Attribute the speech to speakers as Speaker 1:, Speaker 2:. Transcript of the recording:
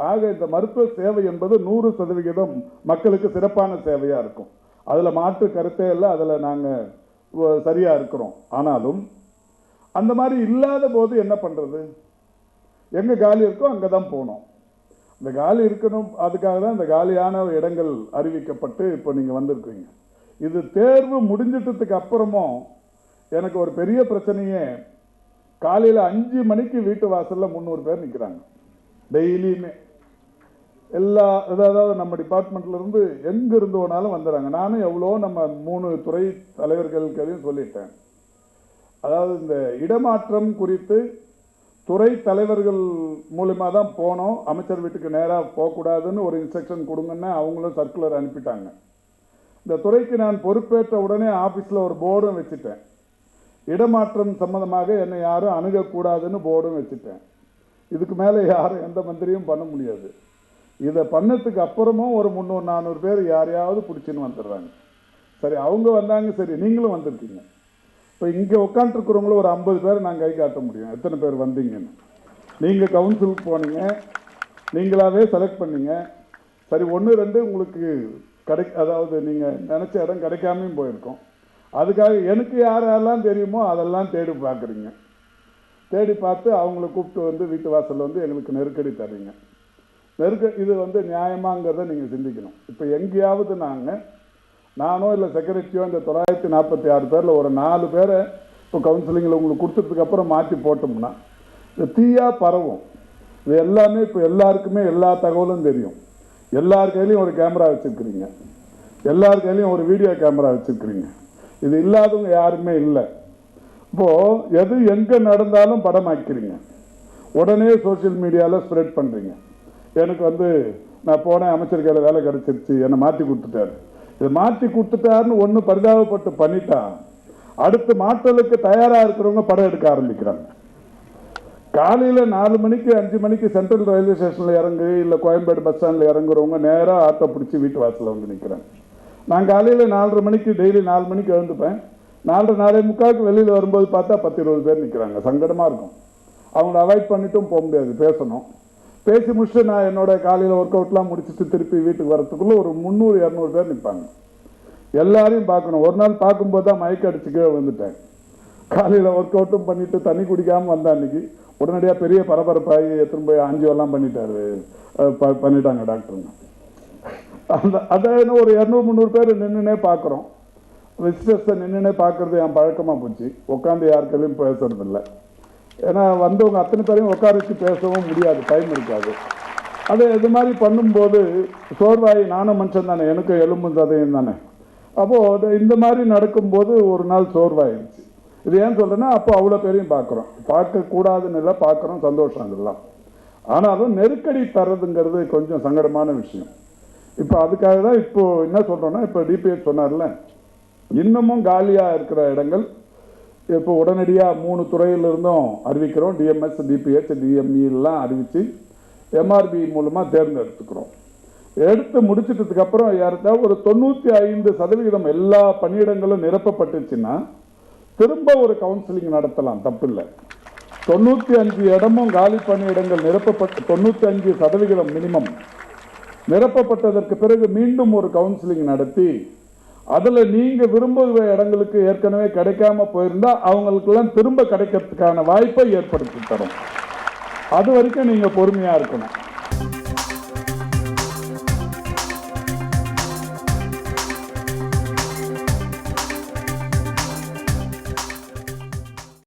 Speaker 1: ஆக இந்த மருத்துவ சேவை என்பது 100% மக்களுக்கு சிறப்பான சேவையாக இருக்கும். அதில் மாற்று கருத்தே இல்லை, அதில் நாங்கள் சரியாக இருக்கிறோம். ஆனாலும் அந்த மாதிரி இல்லாத போது என்ன பண்ணுறது? எங்கே காலி இருக்கோ அங்கே தான் போகணும். இந்த காலி இருக்கணும், அதுக்காக தான் இந்த காலியான இடங்கள் அறிவிக்கப்பட்டு இப்போ நீங்கள் வந்திருக்கீங்க. இது தேர்வு முடிஞ்சிட்டதுக்கு அப்புறமும் எனக்கு ஒரு பெரிய பிரச்சனையே, காலையில் 5 மணிக்கு வீட்டு வாசலில் 300 பேர் நிற்கிறாங்க டெய்லியுமே. அதாவது நம்ம டிபார்ட்மெண்ட்லேருந்து எங்கே இருந்து வேணாலும் வந்துடுறாங்க. நானும் எவ்வளோ நம்ம 3 துறை தலைவர்களுக்கையும் சொல்லிட்டேன். அதாவது இந்த இடமாற்றம் குறித்து துறை தலைவர்கள் மூலமாக தான் போனோம், அமைச்சர் வீட்டுக்கு நேராக போகக்கூடாதுன்னு ஒரு இன்ஸ்ட்ரக்ஷன் கொடுங்கன்னு அவங்களும் சர்க்குலர் அனுப்பிட்டாங்க. இந்த துறைக்கு நான் பொறுப்பேற்ற உடனே ஆஃபீஸில் ஒரு போர்டும் வச்சுட்டேன். இடமாற்றம் சம்பந்தமாக என்னை யாரும் அணுகக்கூடாதுன்னு போர்டும் வச்சுட்டேன். இதுக்கு மேலே யாரும் எந்த மந்திரியும் பண்ண முடியாது. இதை பண்ணதுக்கு அப்புறமும் ஒரு 300-400 பேர் யாரையாவது பிடிச்சின்னு வந்துடுறாங்க. சரி, அவங்க வந்தாங்க, சரி நீங்களும் வந்திருக்கீங்க. இப்போ இங்கே உட்காந்துருக்கிறவங்களும் ஒரு 50 பேர் நான் கை காட்ட முடியும் எத்தனை பேர் வந்தீங்கன்னு. நீங்கள் கவுன்சிலுக்கு போனீங்க, நீங்களாவே செலக்ட் பண்ணீங்க. சரி, 1-2 உங்களுக்கு அதாவது நீங்கள் நினச்ச இடம் கிடைக்காமையும் போயிருக்கோம். அதுக்காக எனக்கு யாரெல்லாம் தெரியுமோ அதெல்லாம் தேடி பார்க்குறீங்க. தேடி பார்த்து அவங்கள கூப்பிட்டு வந்து வீட்டு வாசலில் வந்து எங்களுக்கு நெருக்கடி தர்றீங்க. இது நியாயமாங்கிறத நீங்கள் சிந்திக்கணும். இப்போ எங்கேயாவது நானோ இல்லை செக்ரட்டரியோ இந்த 946 பேரில் ஒரு 4 பேரை இப்போ கவுன்சிலிங்கில் உங்களுக்கு கொடுத்ததுக்கப்புறம் மாற்றி போட்டோம்னா இது தீயாக பரவும். இது எல்லாமே இப்போ எல்லாருக்குமே எல்லா தகவலும் தெரியும். எல்லார் கையிலையும் ஒரு கேமரா வச்சுருக்கிறீங்க, எல்லார் கையிலையும் ஒரு வீடியோ கேமரா வச்சுருக்கிறீங்க. இது இல்லாதவங்க யாருமே இல்லை. இப்போது எது எங்கே நடந்தாலும் படம் ஆக்கிறீங்க, உடனே சோசியல் மீடியாவில் ஸ்ப்ரெட் பண்ணுறீங்க. எனக்கு நான் போனேன், அமைச்சர் கையில் வேலை கிடச்சிருச்சு, என்னை மாற்றி கொடுத்துட்டாரு. இதை மாற்றி கொடுத்துட்டாருன்னு ஒன்று பரிதாபப்பட்டு பண்ணிட்டா அடுத்து மாற்றலுக்கு தயாராக இருக்கிறவங்க படம் எடுக்க ஆரம்பிக்கிறாங்க. காலையில் 4 மணிக்கு 5 மணிக்கு சென்ட்ரல் ரயில்வே ஸ்டேஷனில் இறங்கு, இல்லை கோயம்பேடு பஸ் ஸ்டாண்டில் இறங்குறவங்க நேராக ஆட்டோ பிடிச்சி வீட்டு வாசலில் வந்து நிற்கிறாங்க. நான் காலையில் 4:30 மணிக்கு டெய்லி 4 மணிக்கு எழுந்துப்பேன். 4:45 வெளியில் வரும்போது பார்த்தா 10-20 பேர் நிற்கிறாங்க. சங்கடமாக இருக்கும். அவங்கள அவாய்ட் பண்ணிட்டும் போக முடியாது, பேசணும். பேசி முடிச்சுட்டு நான் என்னோட காலையில் ஒர்க் அவுட்லாம் முடிச்சுட்டு திருப்பி வீட்டுக்கு வரத்துக்குள்ளே ஒரு 300-200 பேர் நிற்பாங்க. எல்லாரையும் பார்க்கணும். ஒரு நாள் பார்க்கும்போது தான் மயக்க அடிச்சுக்கே வந்துட்டேன். காலையில் ஒர்க் அவுட்டும் பண்ணிவிட்டு தண்ணி குடிக்காமல் வந்தேன். அன்றைக்கி உடனடியாக பெரிய பரபரப்பாகி எடுத்துன்னு போய் ஆஞ்சியோலாம் பண்ணிட்டாங்க டாக்டருங்க. அதை ஒரு 200-300 பேர் நின்றுனே பார்க்குறோம். விசிட்டர்ஸை நின்றுனே பார்க்குறது என் பழக்கமாக போச்சு. உட்காந்து யாருக்கையும் பேசுறதில்லை. ஏன்னா வந்தவங்க அத்தனை பேரையும் உட்கார வச்சு பேசவும் முடியாது, டைம் இருக்காது. இது மாதிரி பண்ணும்போது சோர்வாயி, நானும் மனுஷன் தானே, எனக்கு எலும்பும் சதையும் தானே. அப்போது இந்த மாதிரி நடக்கும்போது ஒரு நாள் சோர்வாயிருச்சு. இது ஏன் சொல்கிறேன்னா, அப்போ அவ்வளோ பேரையும் பார்க்குறோம். பார்க்கக்கூடாதுன்னு இல்லை, பார்க்குறோம், சந்தோஷம் இதெல்லாம். ஆனாலும் நெருக்கடி தர்றதுங்கிறது கொஞ்சம் சங்கடமான விஷயம். இப்போ அதுக்காக தான் இப்போது என்ன சொல்கிறோன்னா, இப்போ டிபிஎச் சொன்னார்ல, இன்னமும் காலியாக இருக்கிற இடங்கள் இப்போ உடனடியாக 3 துறையிலிருந்தும் அறிவிக்கிறோம். டிஎம்எஸ், டிபிஹெச், டிஎம்இலாம் அறிவித்து எம்ஆர்பி மூலமாக தேர்ந்தெடுத்துக்கிறோம். எடுத்து முடிச்சிட்டதுக்கப்புறம் யாருக்காவது ஒரு 95% எல்லா பணியிடங்களும் நிரப்பப்பட்டுச்சுன்னா திரும்ப ஒரு கவுன்சிலிங் நடத்தலாம், தப்பில்லை. 95 இடமும் காலி பணியிடங்கள் நிரப்பப்பட்டு 95% மினிமம் நிரப்பப்பட்டதற்கு பிறகு மீண்டும் ஒரு கவுன்சிலிங் நடத்தி அதில் நீங்கள் விரும்புகிற இடங்களுக்கு ஏற்கனவே கிடைக்காம போயிருந்தால் அவங்களுக்கெல்லாம் திரும்ப கிடைக்கிறதுக்கான வாய்ப்பை ஏற்படுத்தி தரும். அது வரைக்கும் நீங்கள் பொறுமையாக இருக்கணும்.